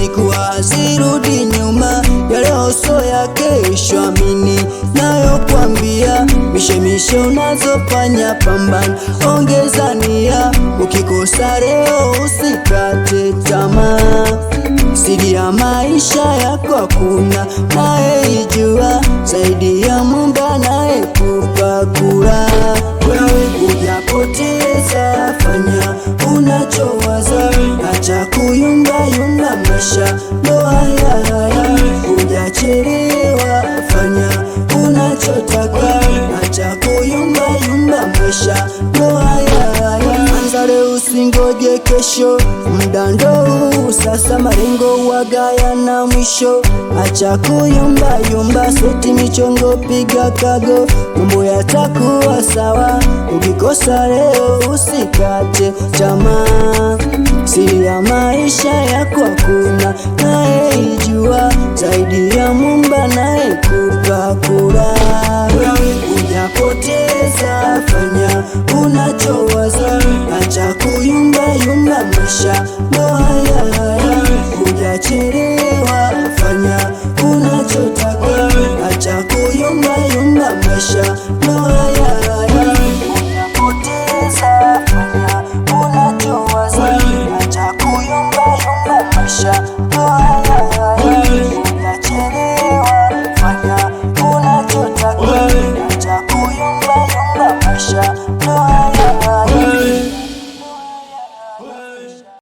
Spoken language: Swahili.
siku hazirudi nyuma, ya leo sio ya kesho. Amini nayokwambia, mishemishe unazofanya pambana, ongeza nia. Ukikosa leo usikate tamaa, siri ya maisha yako hakuna nayeijua zaidi ya Mungu anayekupa kula. Wewe hujapoteza, fanya unachowaza, acha kuyumbayumba, maisha ndo haya. Hujachelewa, fanya unachotaka, acha kuyumbayumba, maisha ndo haya. Anza leo usingoje kesho, muda ndo huu sasa, malengo wagaya na mwisho. Acha kuyumbayumba, seti michongo, piga kago, mambo yatakuwa sawa. Ukikosa leo usikate tamaa, siri ya maisha yako hakuna nayeijua zaidi ya Mungu anayekupa kula. Wewe hujapoteza, fanya unachowaza, acha kuyumbayumba, maisha ndo haya. Hujachelewa, fanya unachotaka, acha kuyumbayumba, maisha ndo haya. Hujapoteza, fanya unachowaza, acha kuyumbayumba, maisha